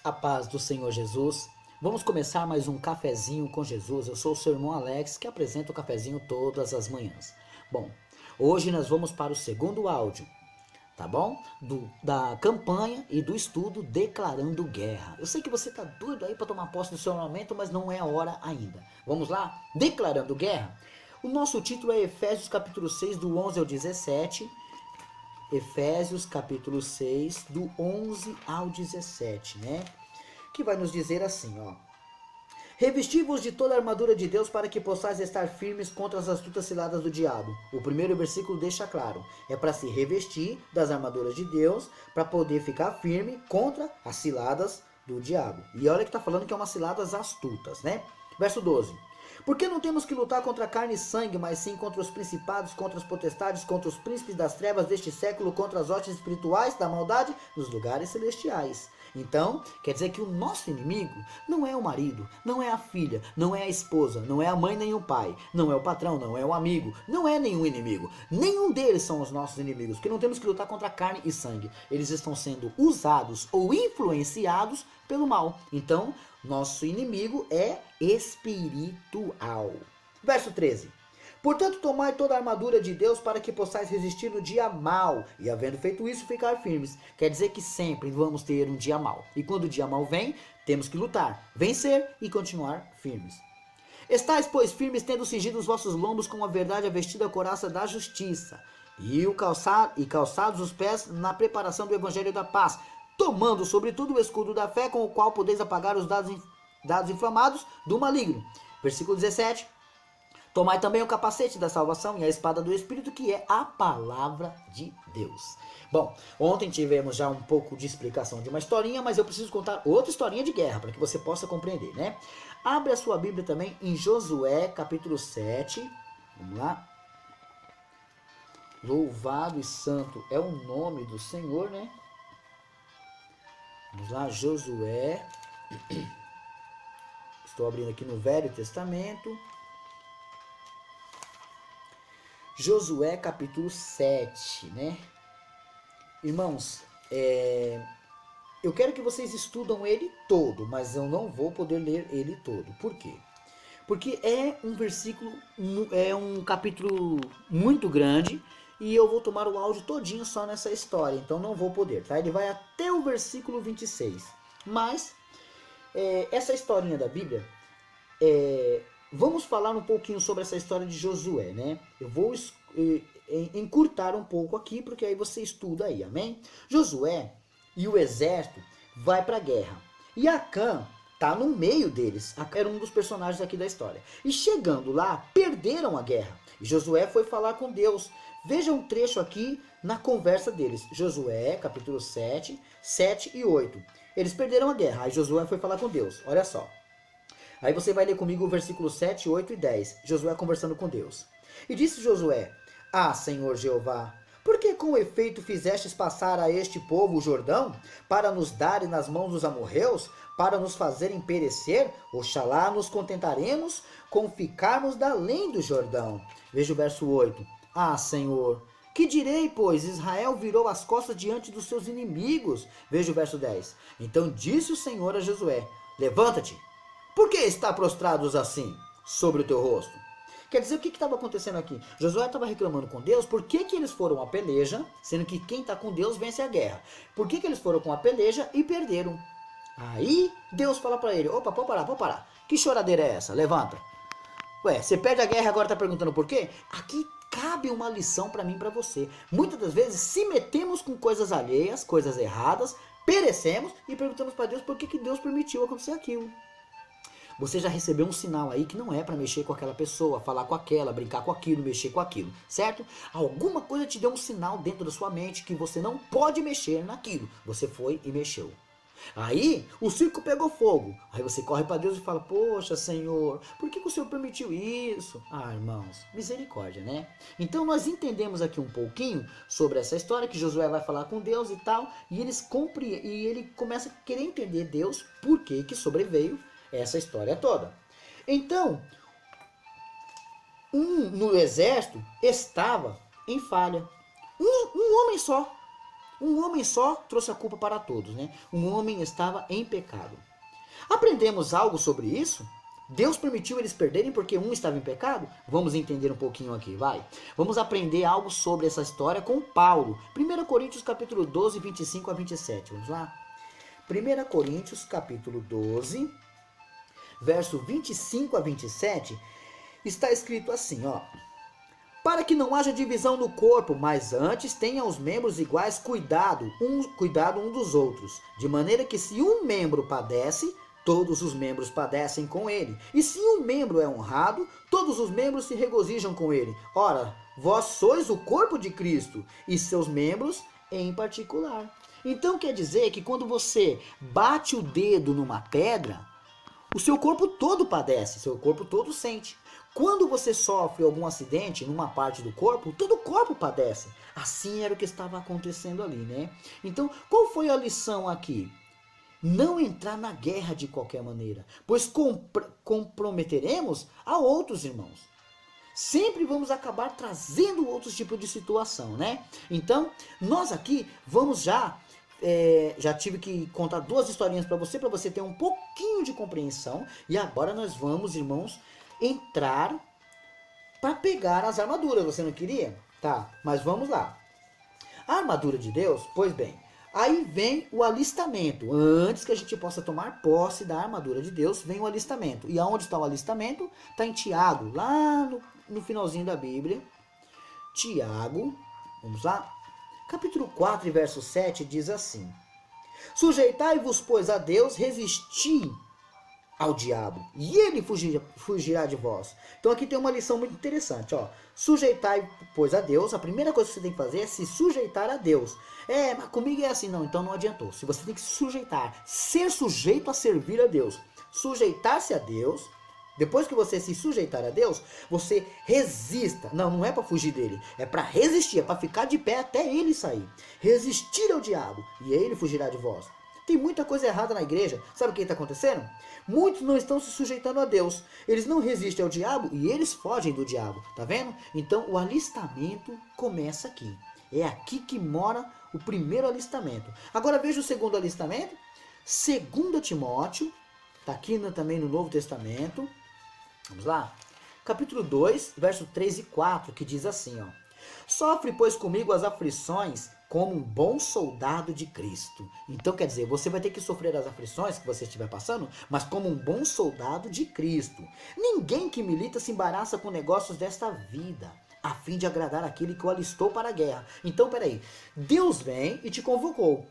A paz do Senhor Jesus. Vamos começar mais um cafezinho com Jesus. Eu sou o seu irmão Alex, que apresenta o cafezinho todas as manhãs. Bom, hoje nós vamos para o segundo áudio, tá bom? Da campanha e do estudo Declarando Guerra. Eu sei que você tá doido aí para tomar posse do seu armamento, mas não é a hora ainda. Vamos lá? Declarando Guerra. O nosso título é Efésios capítulo 6, do 11 ao 17. Efésios capítulo 6, do 11 ao 17, né? Que vai nos dizer assim, ó. Revesti-vos de toda a armadura de Deus para que possais estar firmes contra as astutas ciladas do diabo. O primeiro versículo deixa claro. É para se revestir das armaduras de Deus para poder ficar firme contra as ciladas do diabo. E olha que está falando que é umas ciladas astutas, né? Verso 12. Porque não temos que lutar contra carne e sangue, mas sim contra os principados, contra as potestades, contra os príncipes das trevas deste século, contra as hostes espirituais da maldade nos lugares celestiais. Então, quer dizer que o nosso inimigo não é o marido, não é a filha, não é a esposa, não é a mãe nem o pai, não é o patrão, não é o amigo, não é nenhum inimigo. Nenhum deles são os nossos inimigos, porque não temos que lutar contra carne e sangue. Eles estão sendo usados ou influenciados pelo mal. Então, nosso inimigo é espiritual. Verso 13. Portanto, tomai toda a armadura de Deus para que possais resistir no dia mau, e havendo feito isso, ficar firmes. Quer dizer que sempre vamos ter um dia mau. E quando o dia mau vem, temos que lutar, vencer e continuar firmes. Estais, pois, firmes, tendo cingido os vossos lombos com a verdade, a vestida couraça da justiça, e calçados os pés na preparação do evangelho da paz, tomando sobretudo o escudo da fé, com o qual podeis apagar os dados inflamados do maligno. Versículo 17. Tomai também o capacete da salvação e a espada do Espírito, que é a palavra de Deus. Bom, ontem tivemos já um pouco de explicação de uma historinha, mas eu preciso contar outra historinha de guerra, para que você possa compreender, né? Abre a sua Bíblia também em Josué, capítulo 7. Vamos lá. Louvado e santo é o nome do Senhor, né? Vamos lá, Josué. Estou abrindo aqui no Velho Testamento. Josué capítulo 7, né? Irmãos, eu quero que vocês estudam ele todo, mas eu não vou poder ler ele todo. Por quê? Porque é um versículo, é um capítulo muito grande e eu vou tomar o áudio todinho só nessa história, então não vou poder, tá? Ele vai até o versículo 26. Mas, essa historinha da Bíblia, vamos falar um pouquinho sobre essa história de Josué, né? Eu vou encurtar um pouco aqui, porque aí você estuda aí, amém? Josué e o exército vai para a guerra. E Acã tá no meio deles. Acã era um dos personagens aqui da história. E chegando lá, perderam a guerra. E Josué foi falar com Deus. Veja um trecho aqui na conversa deles. Josué, capítulo 7, 7 e 8. Eles perderam a guerra. Aí Josué foi falar com Deus. Olha só. Aí você vai ler comigo o versículo 7, 8 e 10. Josué conversando com Deus. E disse Josué: Ah, Senhor Jeová, por que com efeito fizestes passar a este povo o Jordão, para nos darem nas mãos dos amorreus, para nos fazerem perecer? Oxalá nos contentaremos com ficarmos da além do Jordão. Veja o verso 8. Ah, Senhor, que direi, pois? Israel virou as costas diante dos seus inimigos. Veja o verso 10. Então disse o Senhor a Josué: Levanta-te. Por que está prostrados assim sobre o teu rosto? Quer dizer, o que estava acontecendo aqui? Josué estava reclamando com Deus. Por que eles foram à peleja, sendo que quem está com Deus vence a guerra? Por que eles foram com a peleja e perderam? Aí Deus fala para ele: Opa, pode parar. Que choradeira é essa? Levanta. Ué, você perde a guerra e agora está perguntando por quê? Aqui cabe uma lição para mim e para você. Muitas das vezes se metemos com coisas alheias, coisas erradas, perecemos e perguntamos para Deus por que Deus permitiu acontecer aquilo. Você já recebeu um sinal aí que não é para mexer com aquela pessoa, falar com aquela, brincar com aquilo, mexer com aquilo, certo? Alguma coisa te deu um sinal dentro da sua mente que você não pode mexer naquilo. Você foi e mexeu. Aí o circo pegou fogo. Aí você corre para Deus e fala: Poxa, Senhor, por que o Senhor permitiu isso? Ah, irmãos, misericórdia, né? Então nós entendemos aqui um pouquinho sobre essa história, que Josué vai falar com Deus e tal, e ele começa a querer entender Deus por que sobreveio essa história toda. Então, no exército estava em falha. Um homem só. Um homem só trouxe a culpa para todos, né? Um homem estava em pecado. Aprendemos algo sobre isso? Deus permitiu eles perderem porque um estava em pecado? Vamos entender um pouquinho aqui, vai. Vamos aprender algo sobre essa história com Paulo. 1 Coríntios capítulo 12, 25 a 27. Vamos lá? 1 Coríntios capítulo 12, verso 25 a 27, está escrito assim, ó. Para que não haja divisão no corpo, mas antes tenham os membros iguais cuidado um dos outros. De maneira que se um membro padece, todos os membros padecem com ele. E se um membro é honrado, todos os membros se regozijam com ele. Ora, vós sois o corpo de Cristo, e seus membros em particular. Então quer dizer que quando você bate o dedo numa pedra, o seu corpo todo padece, seu corpo todo sente. Quando você sofre algum acidente numa parte do corpo, todo o corpo padece. Assim era o que estava acontecendo ali, né? Então, qual foi a lição aqui? Não entrar na guerra de qualquer maneira, pois comprometeremos a outros irmãos. Sempre vamos acabar trazendo outros tipos de situação, né? Então, nós aqui vamos já tive que contar duas historinhas para você ter um pouquinho de compreensão. E agora nós vamos, irmãos, entrar para pegar as armaduras. Você não queria? Tá, mas vamos lá. A armadura de Deus, pois bem, aí vem o alistamento. Antes que a gente possa tomar posse da armadura de Deus, vem o alistamento. E aonde está o alistamento? Está em Tiago, lá no finalzinho da Bíblia. Tiago, vamos lá. Capítulo 4, verso 7 diz assim: Sujeitai-vos, pois, a Deus, resisti ao diabo, e ele fugirá de vós. Então aqui tem uma lição muito interessante, ó. Sujeitai, pois, a Deus. A primeira coisa que você tem que fazer é se sujeitar a Deus. Mas comigo é assim, não, então não adiantou. Se você tem que se sujeitar, ser sujeito a servir a Deus, sujeitar-se a Deus. Depois que você se sujeitar a Deus, você resista. Não é para fugir dele, é para resistir, é para ficar de pé até ele sair. Resistir ao diabo, e ele fugirá de vós. Tem muita coisa errada na igreja. Sabe o que está acontecendo? Muitos não estão se sujeitando a Deus. Eles não resistem ao diabo e eles fogem do diabo. Tá vendo? Então o alistamento começa aqui. É aqui que mora o primeiro alistamento. Agora veja o segundo alistamento. 2 Timóteo. Está aqui também no Novo Testamento. Vamos lá? Capítulo 2, verso 3 e 4, que diz assim, ó. Sofre, pois, comigo as aflições como um bom soldado de Cristo. Então, quer dizer, você vai ter que sofrer as aflições que você estiver passando, mas como um bom soldado de Cristo. Ninguém que milita se embaraça com negócios desta vida, a fim de agradar aquele que o alistou para a guerra. Então, peraí, Deus vem e te convocou.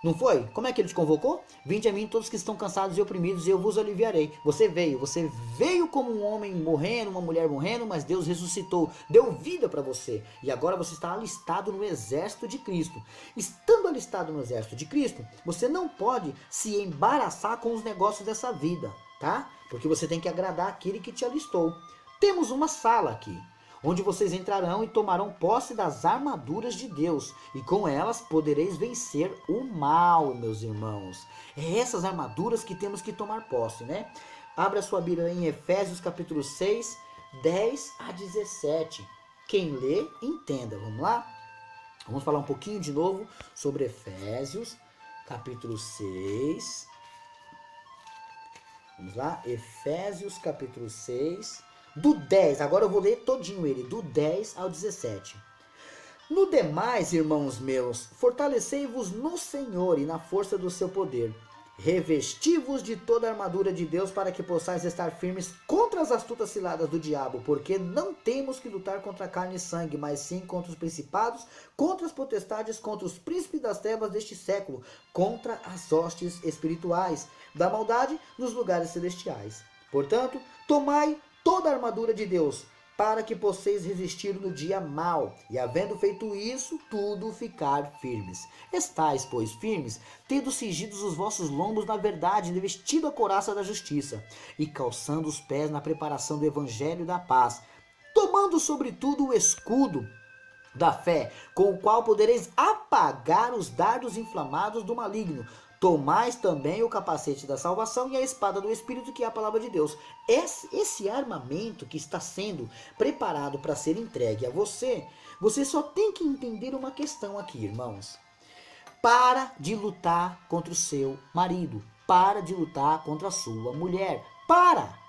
Não foi? Como é que ele te convocou? Vinde a mim todos que estão cansados e oprimidos e eu vos aliviarei. Você veio como um homem morrendo, uma mulher morrendo, mas Deus ressuscitou, deu vida para você. E agora você está alistado no exército de Cristo. Estando alistado no exército de Cristo, você não pode se embaraçar com os negócios dessa vida, tá? Porque você tem que agradar aquele que te alistou. Temos uma sala aqui, onde vocês entrarão e tomarão posse das armaduras de Deus, e com elas podereis vencer o mal, meus irmãos. É essas armaduras que temos que tomar posse, né? Abra sua Bíblia em Efésios capítulo 6, 10 a 17. Quem lê, entenda. Vamos lá? Vamos falar um pouquinho de novo sobre Efésios capítulo 6. Vamos lá? Efésios capítulo 6. Do 10, agora eu vou ler todinho ele, do 10 ao 17. No demais, irmãos meus, fortalecei-vos no Senhor e na força do seu poder. Revesti-vos de toda a armadura de Deus para que possais estar firmes contra as astutas ciladas do diabo, porque não temos que lutar contra carne e sangue, mas sim contra os principados, contra as potestades, contra os príncipes das trevas deste século, contra as hostes espirituais da maldade nos lugares celestiais. Portanto, tomai toda a armadura de Deus, para que possais resistir no dia mau, e havendo feito isso, tudo ficar firmes. Estais, pois, firmes, tendo cingidos os vossos lombos na verdade, vestido a couraça da justiça, e calçando os pés na preparação do evangelho da paz, tomando sobretudo o escudo da fé, com o qual podereis apagar os dardos inflamados do maligno. Tomais também o capacete da salvação e a espada do Espírito, que é a palavra de Deus. Esse armamento que está sendo preparado para ser entregue a você, você só tem que entender uma questão aqui, irmãos. Para de lutar contra o seu marido. Para de lutar contra a sua mulher. Para!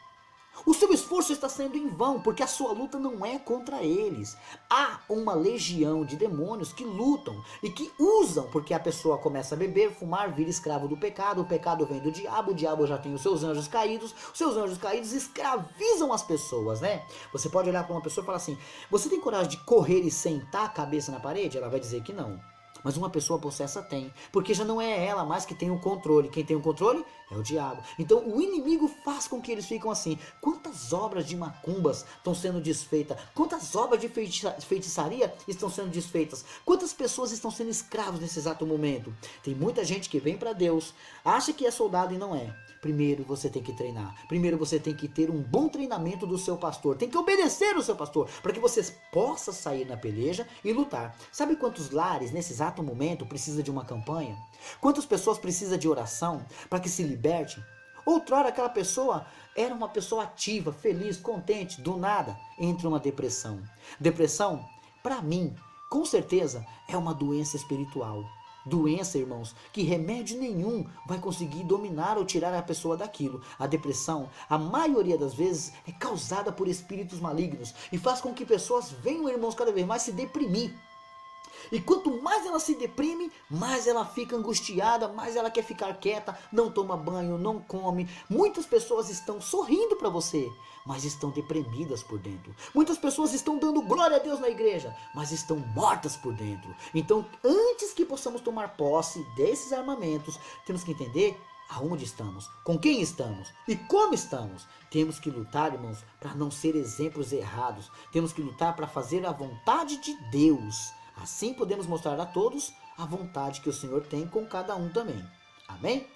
O seu esforço está sendo em vão, porque a sua luta não é contra eles. Há uma legião de demônios que lutam e que usam, porque a pessoa começa a beber, fumar, vira escravo do pecado, o pecado vem do diabo, o diabo já tem os seus anjos caídos escravizam as pessoas, né? Você pode olhar para uma pessoa e falar assim, você tem coragem de correr e sentar a cabeça na parede? Ela vai dizer que não. Mas uma pessoa possessa tem, porque já não é ela mais que tem o controle. Quem tem o controle é o diabo. Então o inimigo faz com que eles ficam assim. Quantas obras de macumbas estão sendo desfeitas? Quantas obras de feitiçaria estão sendo desfeitas? Quantas pessoas estão sendo escravos nesse exato momento? Tem muita gente que vem para Deus, acha que é soldado e não é. Primeiro você tem que treinar. Primeiro você tem que ter um bom treinamento do seu pastor. Tem que obedecer o seu pastor para que você possa sair na peleja e lutar. Sabe quantos lares nesse exato momento precisa de uma campanha? Quantas pessoas precisam de oração para que se liberte? Outrora aquela pessoa era uma pessoa ativa, feliz, contente, do nada entra uma depressão. Depressão, para mim, com certeza é uma doença espiritual. Doença, irmãos, que remédio nenhum vai conseguir dominar ou tirar a pessoa daquilo. A depressão, a maioria das vezes, é causada por espíritos malignos e faz com que pessoas venham, irmãos, cada vez mais se deprimir. E quanto mais ela se deprime, mais ela fica angustiada, mais ela quer ficar quieta, não toma banho, não come. Muitas pessoas estão sorrindo para você, mas estão deprimidas por dentro. Muitas pessoas estão dando glória a Deus na igreja, mas estão mortas por dentro. Então, antes que possamos tomar posse desses armamentos, temos que entender aonde estamos, com quem estamos e como estamos. Temos que lutar, irmãos, para não ser exemplos errados. Temos que lutar para fazer a vontade de Deus. Assim podemos mostrar a todos a vontade que o Senhor tem com cada um também. Amém?